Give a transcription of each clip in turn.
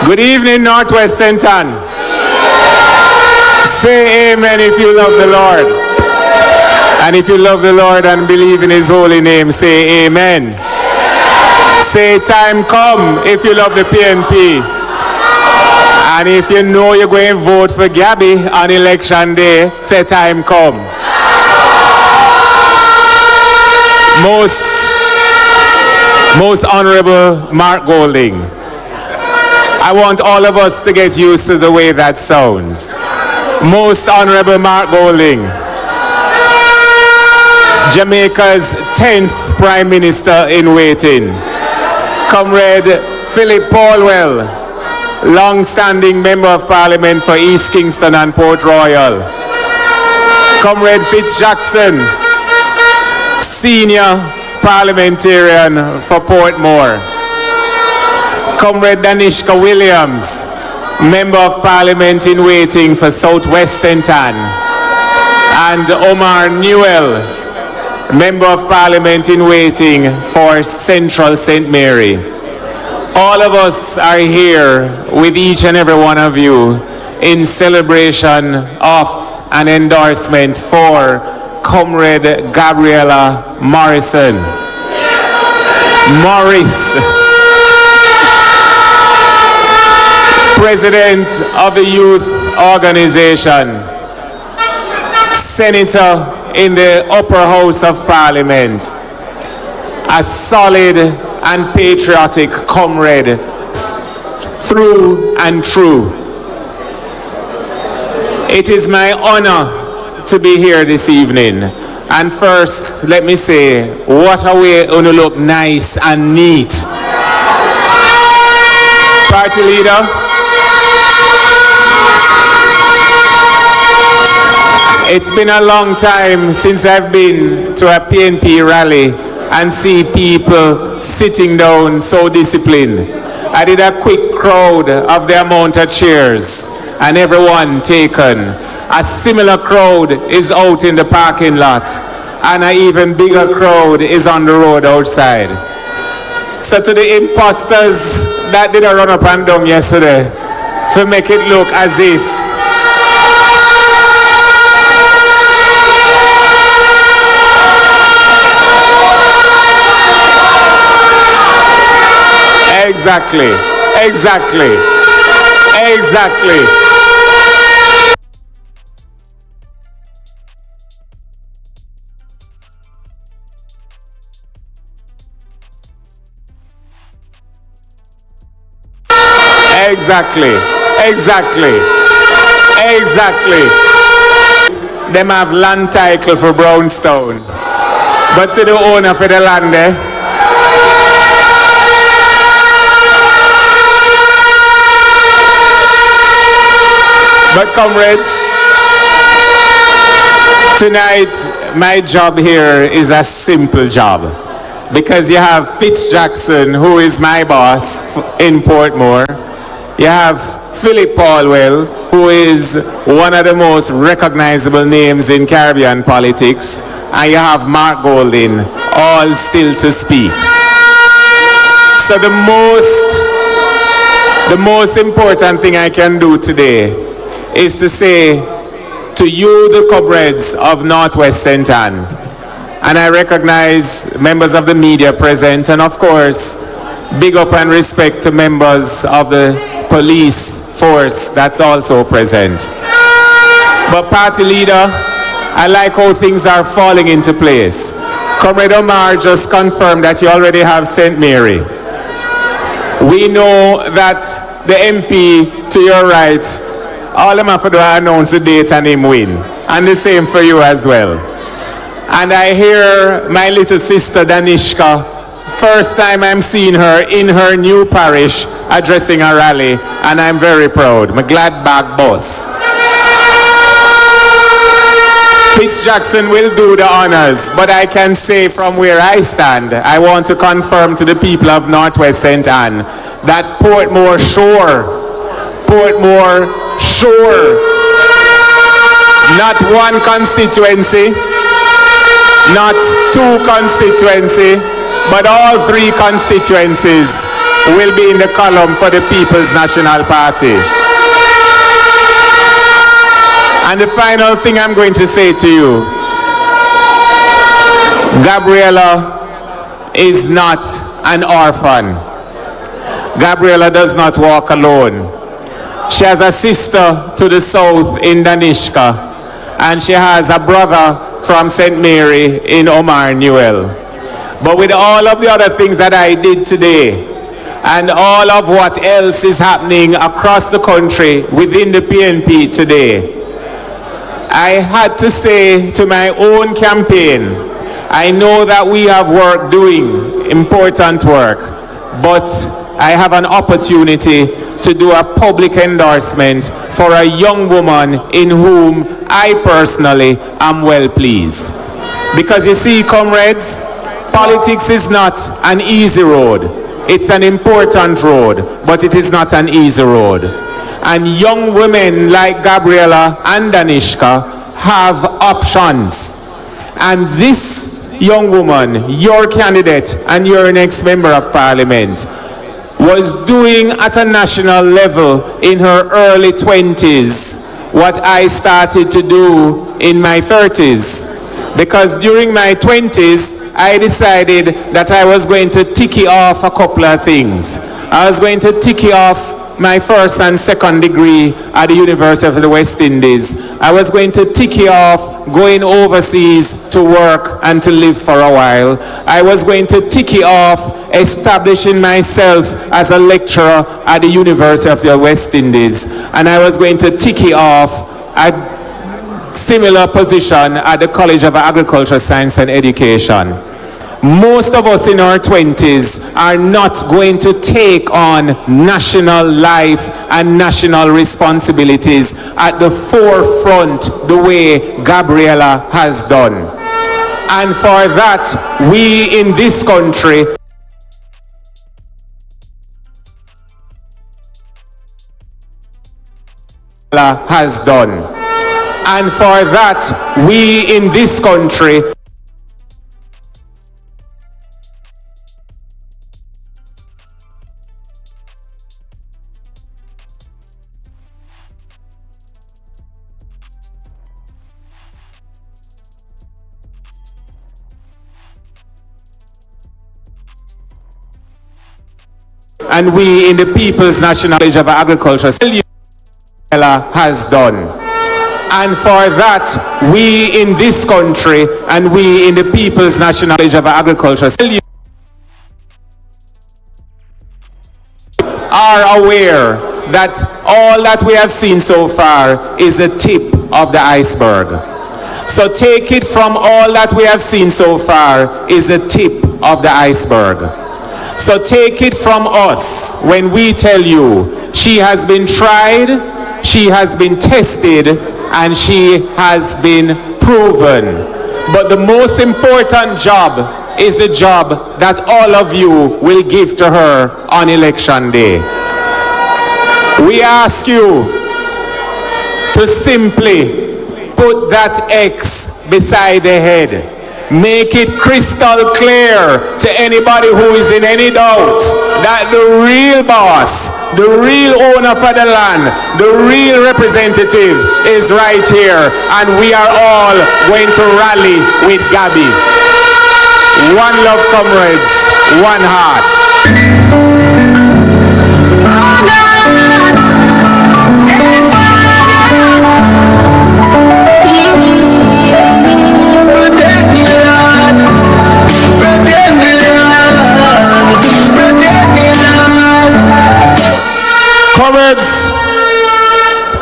Good evening, Northwest Centon. Say amen if you love the Lord. And if you love the Lord and believe in His holy name, say amen. Say time come if you love the PNP. And if you know you're going to vote for Gabby on election day, say time come. Most Honorable Mark Golding, I want all of us to get used to the way that sounds. Most Honorable Mark Golding, Jamaica's 10th Prime Minister in waiting. Comrade PHILLIP Paulwell, long-standing Member of Parliament for East Kingston and Port Royal. Comrade Fitz Jackson, Senior Parliamentarian for Portmore. Comrade Danishka Williams, Member of Parliament in waiting for Southwest Centon. And Omar Newell, Member of Parliament in waiting for Central St. Mary. All of us are here with each and every one of you in celebration of an endorsement for Comrade Gabriella Morrison. Morris, President of the Youth Organization, Senator in the upper house of Parliament, a solid and patriotic comrade through and through. It is my honor to be here this evening. And first, let me say, what a way to look nice and neat. Party leader, it's been a long time since I've been to a PNP rally and see people sitting down so disciplined. I did a quick crowd of the amount of chairs and everyone taken. A similar crowd is out in the parking lot and an even bigger crowd is on the road outside. So to the imposters that did a run up and down yesterday, to make it look as if Exactly. Them have land title for Brownstown. But see the owner for the land there. But comrades, tonight my job here is a simple job. Because you have Fitz Jackson, who is my boss in Portmore. You have PHILLIP Paulwell, who is one of the most recognizable names in Caribbean politics. And you have Mark Golding, all still to speak. So the most important thing I can do today is to say to you, the comrades of Northwest Centon, and I recognize members of the media present, and of course, big up and respect to members of the police force that's also present. But party leader, I like how things are falling into place. Comrade Omar just confirmed that you already have St. Mary. We know that the MP to your right, all them have to do is announce the date and him win. And the same for you as well. And I hear my little sister Danishka, first time I'm seeing her in her new parish addressing a rally, and I'm very proud. My glad back boss. Fitz Jackson will do the honors, but I can say from where I stand, I want to confirm to the people of Northwest Centon that Portmore Shore, not one constituency, not two constituencies, but all three constituencies will be in the column for the People's National Party. And the final thing I'm going to say to you, Gabriella is not an orphan. Gabriella does not walk alone. She has a sister to the south in Danishka, and she has a brother from St. Mary in Omar Newell. But with all of the other things that I did today, and all of what else is happening across the country within the PNP today, I had to say to my own campaign, I know that we have work doing, important work, but I have an opportunity to do a public endorsement for a young woman in whom I personally am well pleased. Because you see, comrades, politics is not an easy road. It's an important road, but it is not an easy road. And young women like Gabriella and Danishka have options. And this young woman, your candidate and your next member of parliament, was doing at a national level in her early 20s what I started to do in my 30s. Because during my 20s, I decided that I was going to ticky off a couple of things. I was going to ticky off my first and second degree at the University of the West Indies. I was going to ticky off going overseas to work and to live for a while. I was going to ticky off establishing myself as a lecturer at the University of the West Indies. And I was going to ticky off a similar position at the College of Agriculture, Science and Education. Most of us in our 20s are not going to take on national life and national responsibilities at the forefront the way Gabriella has done. And for that, we in this country has done. And for that, we in this country and we in the People's National College of Agriculture has done. And for that, we in this country and we in the People's National College of Agriculture are aware that all that we have seen so far is the tip of the iceberg. So take it from all that we have seen so far is the tip of the iceberg. So take it from us when we tell you she has been tried, she has been tested, and she has been proven. But the most important job is the job that all of you will give to her on election day. We ask you to simply put that X beside the head. Make it crystal clear to anybody who is in any doubt that the real boss, the real owner for the land, the real representative is right here, and we are all going to rally with Gabby. One love, comrades, one heart. Comrades,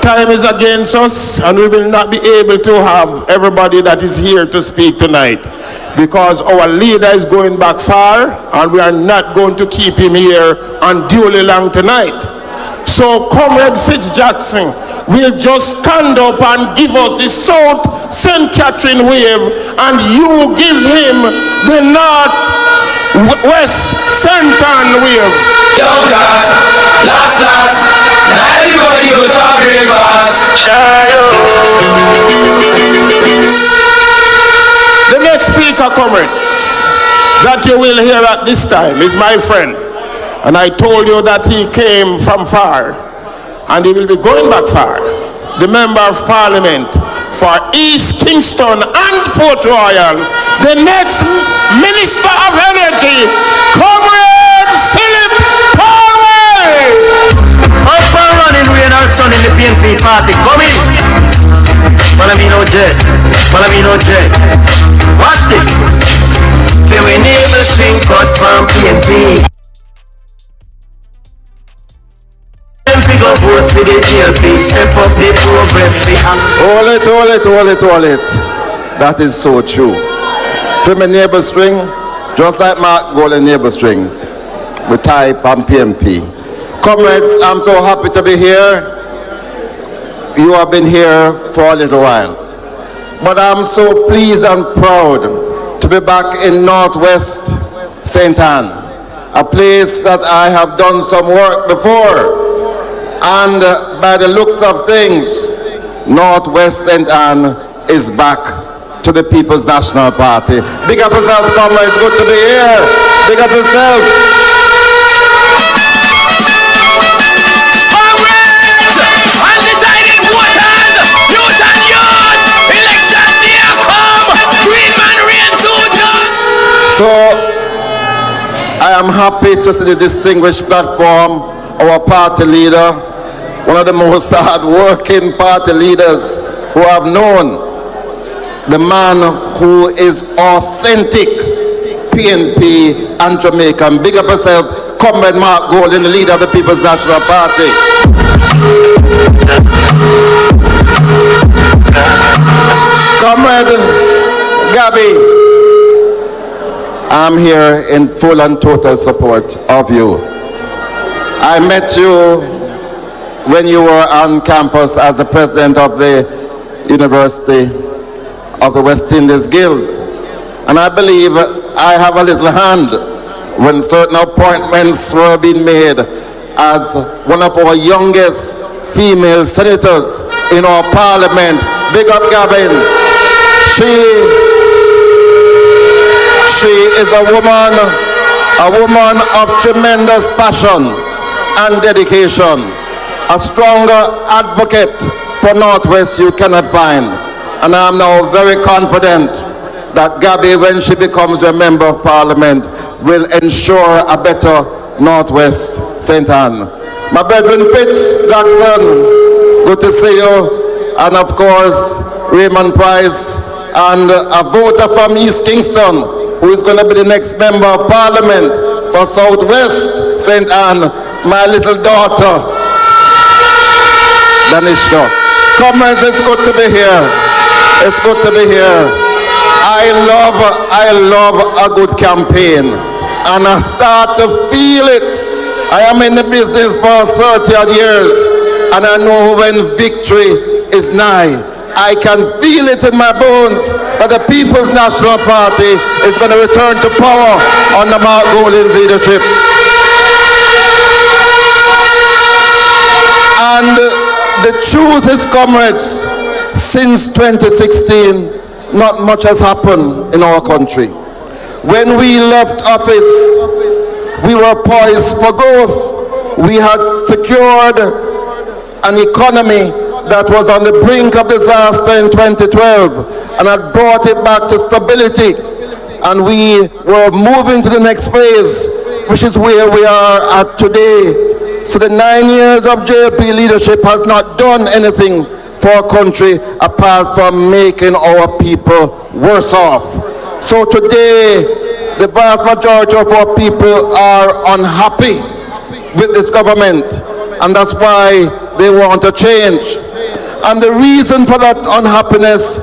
time is against us, and we will not be able to have everybody that is here to speak tonight because our leader is going back far and we are not going to keep him here unduly long tonight. So Comrade Fitzjackson will just stand up and give us the South St. Catherine wave, and you give him the North West Central wave. Young cats, last, now everybody go to breakfast. The next speaker, comrades, that you will hear at this time is my friend. And I told you that he came from far, and he will be going back far. The Member of Parliament for East Kingston and Port Royal, the next Minister of Energy, Comrade PHILLIP Paulwell. Up and running rain and sun in the PNP party. Come in. Follow me no jet. Follow me no jet. Watch this. They will never sing cut from PNP. Go vote for the PLP. Step up the progress. Hold it. That is so true. From a neighbor string, just like Mark Golden neighbor string, we type on PMP. Comrades, I'm so happy to be here. You have been here for a little while. But I'm so pleased and proud to be back in Northwest St. Anne, a place that I have done some work before. And by the looks of things, Northwest St. Anne is back to the People's National Party. Big up yourself, comrades. Good to be here. Big up yourself. Undecided voters, youth and youth, election day come, green man reign soon done. So, I am happy to see the distinguished platform, our party leader, one of the most hard-working party leaders who I've known, the man who is authentic PNP and Jamaican. Big up yourself, Comrade Mark Golden, the leader of the People's National Party. Comrade Gabby, I'm here in full and total support of you. I met you when you were on campus as the president of the University of the West Indies Guild. And I believe I have a little hand when certain appointments were being made as one of our youngest female senators in our parliament. Big up Gavin. She is a woman of tremendous passion and dedication. A stronger advocate for Northwest you cannot find. And I'm now very confident that Gabby, when she becomes a member of parliament, will ensure a better Northwest St. Anne. My brethren Fitz, Jackson, good to see you. And of course, Raymond PRYCE, and a voter from East Kingston, who is going to be the next member of parliament for Southwest St. Anne, my little daughter, Danishka. Comrades, it's good to be here. It's good to be here. I love a good campaign, and I start to feel it. I am in the business for 30 odd years, and I know when victory is nigh. I can feel it in my bones that the People's National Party is going to return to power under Mark Golden's leadership. And the truth is, comrades, since 2016, not much has happened in our country. When we left office, we were poised for growth. We had secured an economy that was on the brink of disaster in 2012 and had brought it back to stability. And we were moving to the next phase, which is where we are at today. So the 9 years of JLP leadership has not done anything for our country apart from making our people worse off. So today, the vast majority of our people are unhappy with this government, and that's why they want a change. And the reason for that unhappiness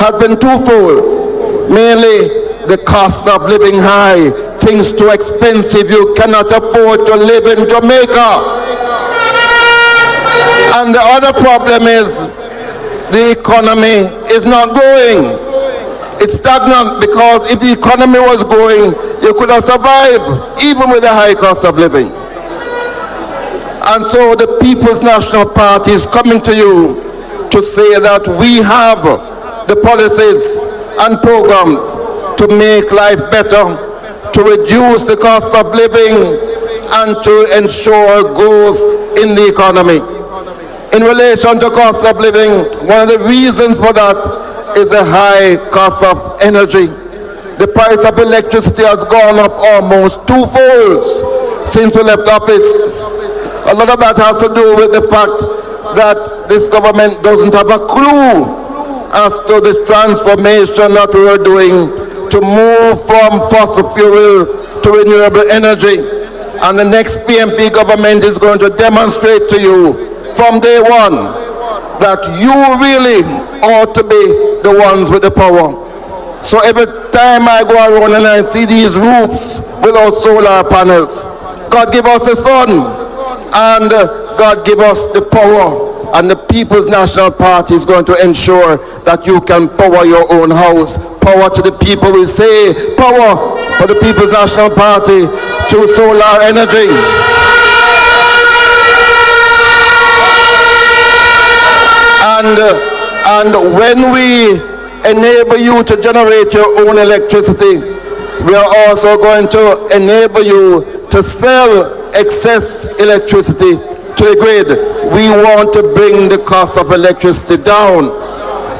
has been twofold. Mainly, the cost of living high, things too expensive, you cannot afford to live in Jamaica. And the other problem is the economy is not growing. It's stagnant, because if the economy was growing, you could have survived even with the high cost of living. And so the People's National Party is coming to you to say that we have the policies and programs to make life better, to reduce the cost of living, and to ensure growth in the economy. In relation to cost of living, one of the reasons for that is the high cost of energy. The price of electricity has gone up almost twofold since we left office. A lot of that has to do with the fact that this government doesn't have a clue as to the transformation that we are doing to move from fossil fuel to renewable energy. And the next PMP government is going to demonstrate to you from day one that you really ought to be the ones with the power. So every time I go around and I see these roofs without solar panels, God give us the sun and God give us the power. And the People's National Party is going to ensure that you can power your own house. Power to the people, we say, power for the People's National Party through solar energy. And when we enable you to generate your own electricity, we are also going to enable you to sell excess electricity to the grid. We want to bring the cost of electricity down,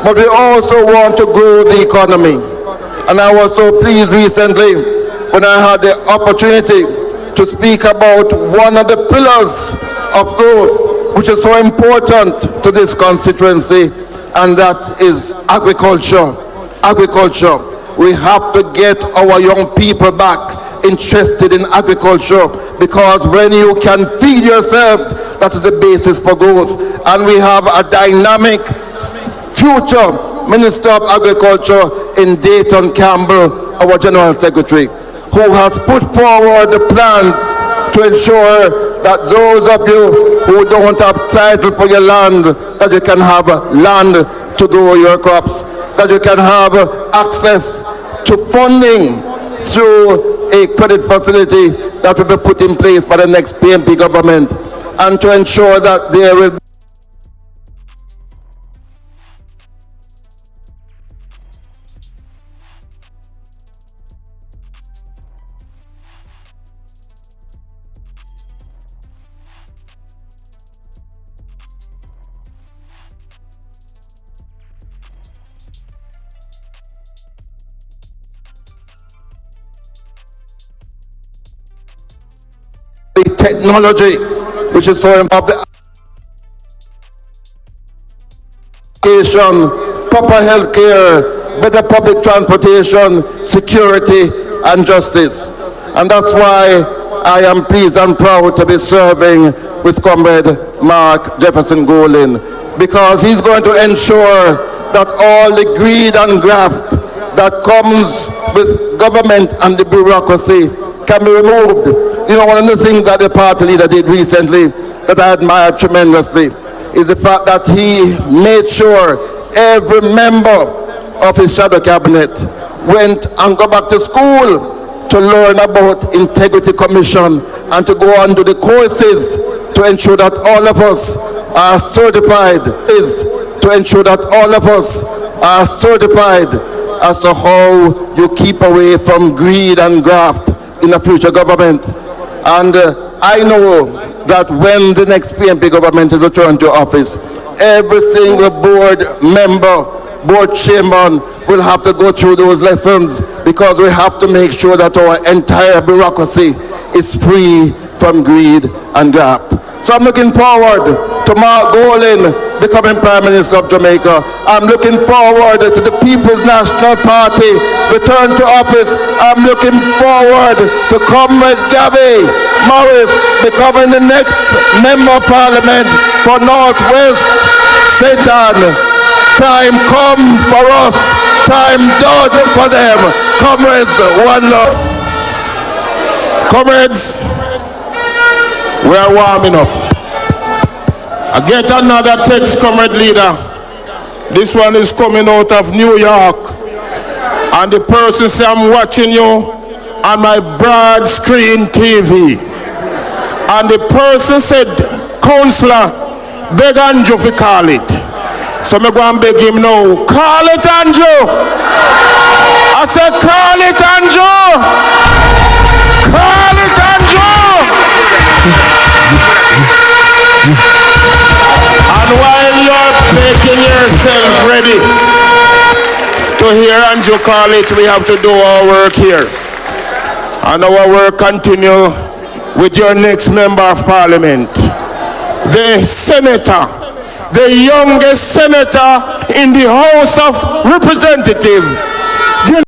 but we also want to grow the economy. And I was so pleased recently when I had the opportunity to speak about one of the pillars of growth, which is so important to this constituency, and that is agriculture. Agriculture. We have to get our young people back interested in agriculture, because when you can feed yourself, that is the basis for growth. And we have a dynamic future Minister of Agriculture in Dayton Campbell, our General Secretary, who has put forward the plans to ensure that those of you who don't have title for your land, that you can have land to grow your crops, that you can have access to funding through a credit facility that will be put in place by the next PMP government, and to ensure that there will be technology, which is so important. Education, proper health care, better public transportation, security, and justice. And that's why I am pleased and proud to be serving with Comrade Mark Jefferson Golin, because he's going to ensure that all the greed and graft that comes with government and the bureaucracy can be removed. You know, one of the things that the party leader did recently that I admired tremendously is the fact that he made sure every member of his shadow cabinet went and go back to school to learn about Integrity Commission and to go on to the courses to ensure that all of us are certified, to ensure that all of us are certified as to how you keep away from greed and graft in a future government. And I know that when the next PMP government is returned to office, every single board member, board chairman will have to go through those lessons, because we have to make sure that our entire bureaucracy is free from greed and graft. So I'm looking forward to Mark Golin becoming Prime Minister of Jamaica. I'm looking forward to the People's National Party return to office. I'm looking forward to Comrade Gabby Morris becoming the next Member of Parliament for Northwest Satan. Time come for us, time done for them. Comrades, one love. Comrades, we are warming up. I get another text, Comrade Leader. This one is coming out of New York. And the person says, I'm watching you on my broad screen TV. And the person said, Councillor, beg Andrew to call it. So I'm going to beg him now. Call it, Andrew. I said, call it, Andrew. Call it, Andrew. And while you're making yourself ready to hear Andrew call it, we have to do our work here. And our work continue with your next member of parliament, the senator, the youngest senator in the House of Representatives,